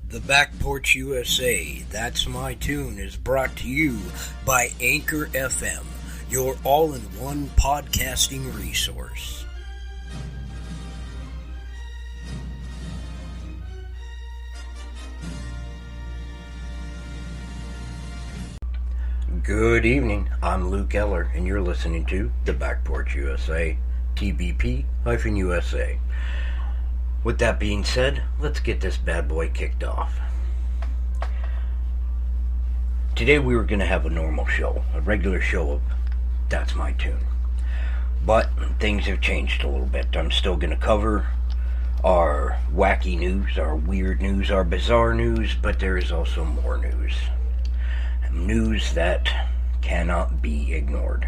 The Back Porch USA, That's My Tune, is brought to you by Anchor FM, your all-in-one podcasting resource. Good evening, I'm Luke Eller, and you're listening to The Back Porch USA, TBP-USA. With that being said, let's get this bad boy kicked off. Today we were going to have a normal show, a regular show of That's My Tune. But things have changed a little bit. I'm still going to cover our wacky news, our weird news, our bizarre news, but there is also more news. News that cannot be ignored.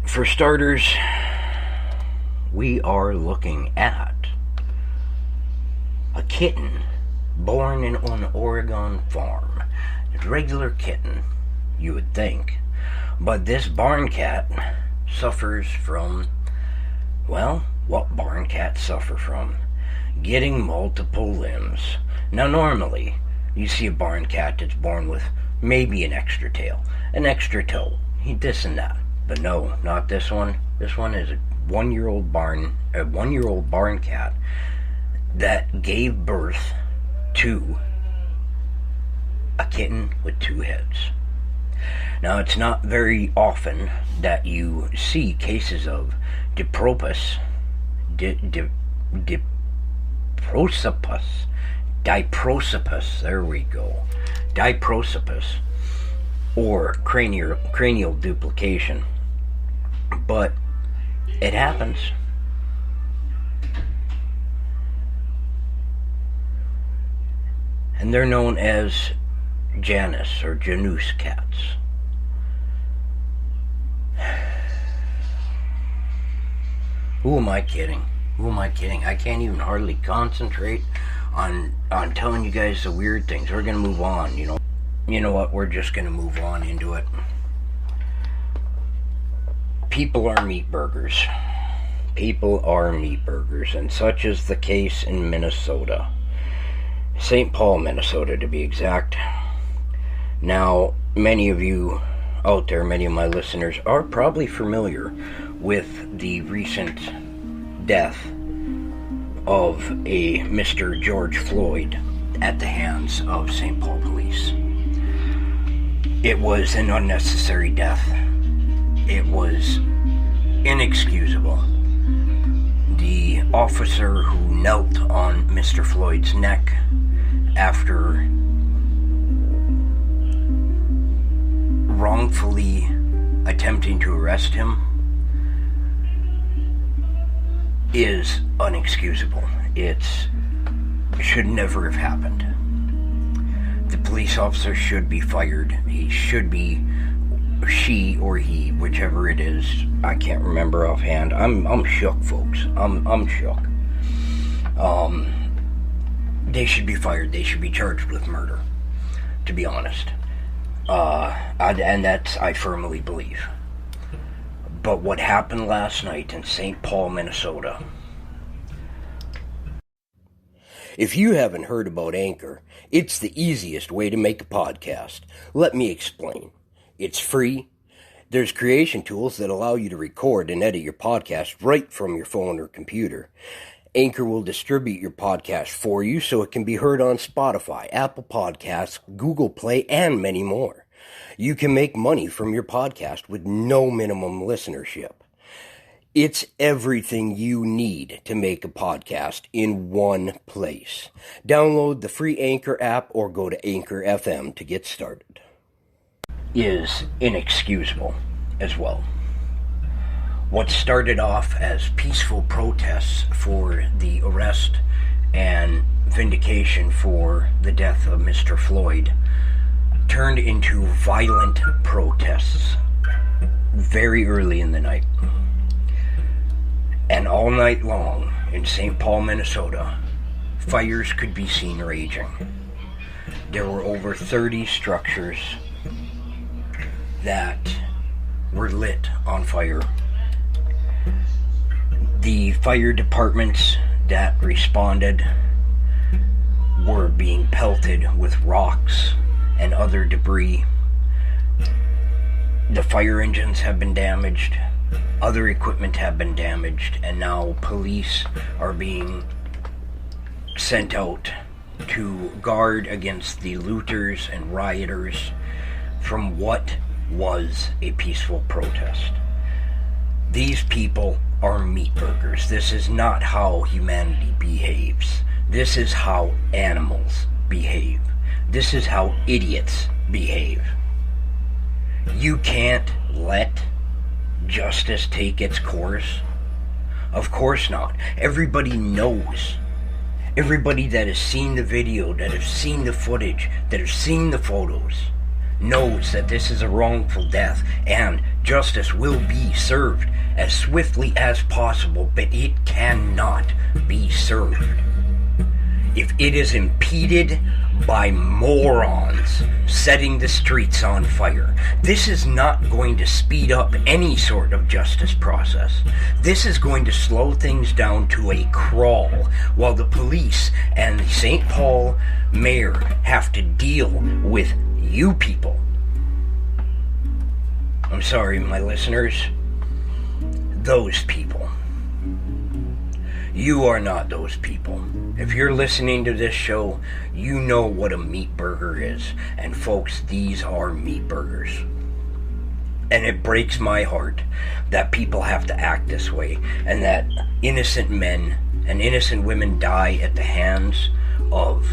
For starters, we are looking at a kitten born in an Oregon farm. A regular kitten, you would think. But this barn cat suffers from, well, what barn cats suffer from? Getting multiple limbs. Now normally, you see a barn cat that's born with maybe an extra tail, an extra toe, this and that. But no, not this one. This one is a one-year-old barn cat that gave birth to a kitten with two heads. Now, it's not very often that you see cases of diprosopus, there we go, diprosopus, or cranial duplication, but it happens. And they're known as Janus or Janus cats. Who am I kidding? I can't even hardly concentrate on telling you guys the weird things. We're gonna move on, you know what, we're just gonna move on into it. People are meatburgers. People are meatburgers, and such is the case in Minnesota. St. Paul, Minnesota, to be exact. Now, many of you out there, many of my listeners, are probably familiar with the recent death of a Mr. George Floyd at the hands of St. Paul police. It was an unnecessary death. It was inexcusable. The officer who knelt on Mr. Floyd's neck after wrongfully attempting to arrest him is unexcusable. It should never have happened. The police officer should be fired. He should be, she or he, whichever it is. I can't remember offhand. I'm shook, folks. I'm shook. They should be fired. They should be charged with murder, to be honest. And that's, I firmly believe. But what happened last night in St. Paul, Minnesota. If you haven't heard about Anchor, it's the easiest way to make a podcast. Let me explain. It's free. There's creation tools that allow you to record and edit your podcast right from your phone or computer. Anchor will distribute your podcast for you so it can be heard on Spotify, Apple Podcasts, Google Play, and many more. You can make money from your podcast with no minimum listenership. It's everything you need to make a podcast in one place. Download the free Anchor app or go to Anchor FM to get started. Is inexcusable as well. What started off as peaceful protests for the arrest and vindication for the death of Mr. Floyd turned into violent protests very early in the night. And all night long in St. Paul, Minnesota, fires could be seen raging. There were over 30 structures that were lit on fire. The fire departments that responded were being pelted with rocks and other debris. The fire engines have been damaged, other equipment have been damaged, and now police are being sent out to guard against the looters and rioters from what was a peaceful protest. These people are meatburgers. This is not how humanity behaves. This is how animals behave. This is how idiots behave. You can't let justice take its course. Of course not. Everybody knows. Everybody that has seen the video, that has seen the footage, that has seen the photos, knows that this is a wrongful death, and justice will be served as swiftly as possible, but it cannot be served if it is impeded by morons setting the streets on fire. This is not going to speed up any sort of justice process. This is going to slow things down to a crawl while the police and the St. Paul mayor have to deal with you people. I'm sorry, my listeners. Those people. You are not those people. If you're listening to this show, you know what a MeatBurger is. And folks, these are MeatBurgers. And it breaks my heart that people have to act this way, and that innocent men and innocent women die at the hands of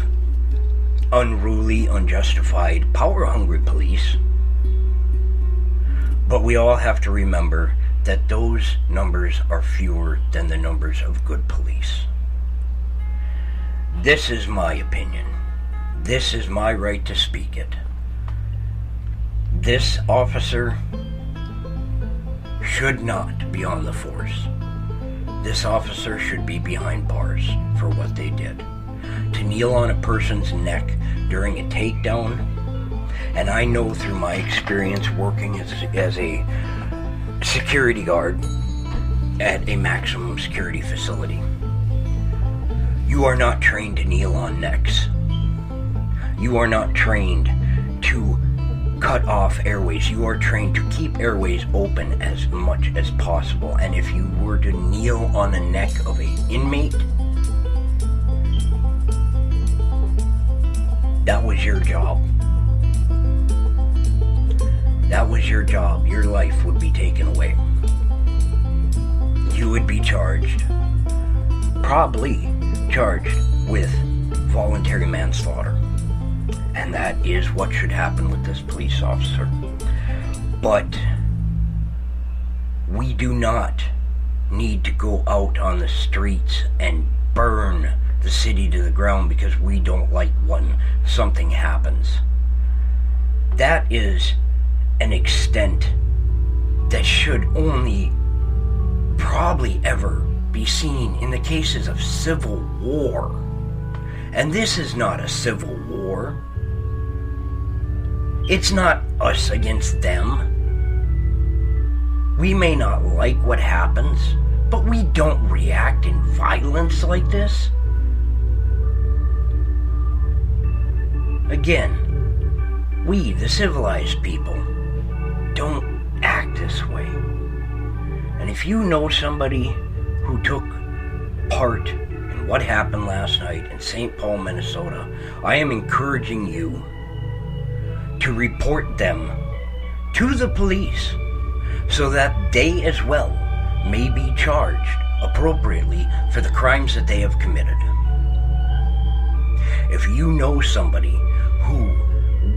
unruly, unjustified, power-hungry police. But we all have to remember that those numbers are fewer than the numbers of good police. This is my opinion. This is my right to speak it. This officer should not be on the force. This officer should be behind bars for what they did. To kneel on a person's neck during a takedown, and I know through my experience working as a security guard at a maximum security facility, you are not trained to kneel on necks. You are not trained to cut off airways. You are trained to keep airways open as much as possible. And if you were to kneel on the neck of an inmate, that was your job. That was your job. Your life would be taken away. You would be charged, probably charged with voluntary manslaughter. And that is what should happen with this police officer. But we do not need to go out on the streets and burn the city to the ground because we don't like when something happens. That is an extent that should only probably ever be seen in the cases of civil war. And this is not a civil war. It's not us against them. We may not like what happens, but we don't react in violence like this. Again, we, the civilized people, don't act this way. And if you know somebody who took part in what happened last night in St. Paul, Minnesota, I am encouraging you to report them to the police so that they as well may be charged appropriately for the crimes that they have committed. If you know somebody who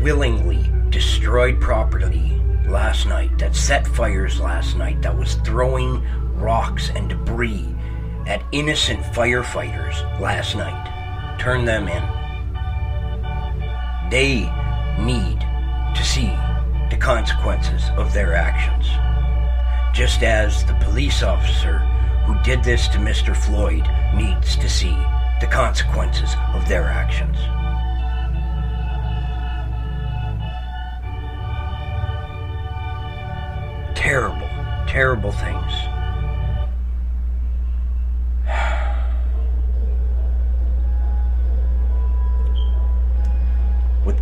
willingly destroyed property last night, that set fires last night, that was throwing rocks and debris at innocent firefighters last night, turn them in. They need to see the consequences of their actions. Just as the police officer who did this to Mr. Floyd needs to see the consequences of their actions. Terrible, terrible things.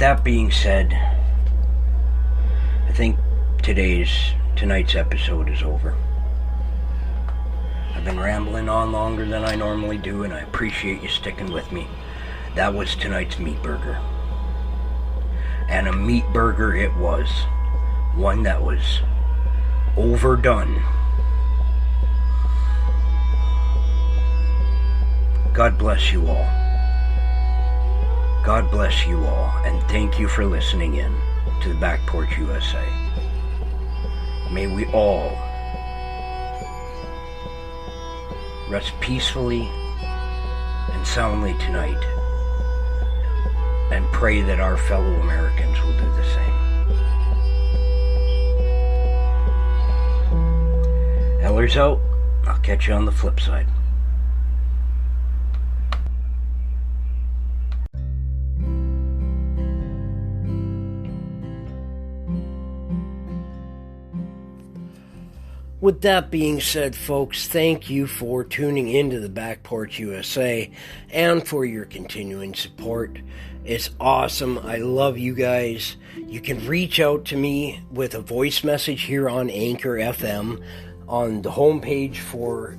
that being said, I think tonight's episode is over. I've been rambling on longer than I normally do, and I appreciate you sticking with me. That was tonight's MeatBurger. And a MeatBurger it was. One that was overdone. God bless you all. God bless you all, and thank you for listening in to the Back Porch USA. May we all rest peacefully and soundly tonight, and pray that our fellow Americans will do the same. Eller's out. I'll catch you on the flip side. With that being said, folks, thank you for tuning into the Back Porch USA and for your continuing support. It's awesome. I love you guys. You can reach out to me with a voice message here on Anchor FM on the homepage for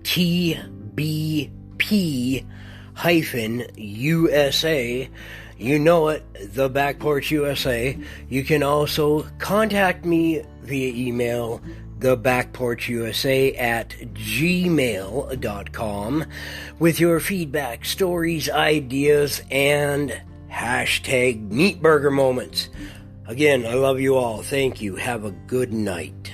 TBP-USA. You know it, the Back Porch USA. You can also contact me via email, thebackporchusa@gmail.com, with your feedback, stories, ideas, and #MeatBurger moments. Again, I love you all. Thank you. Have a good night.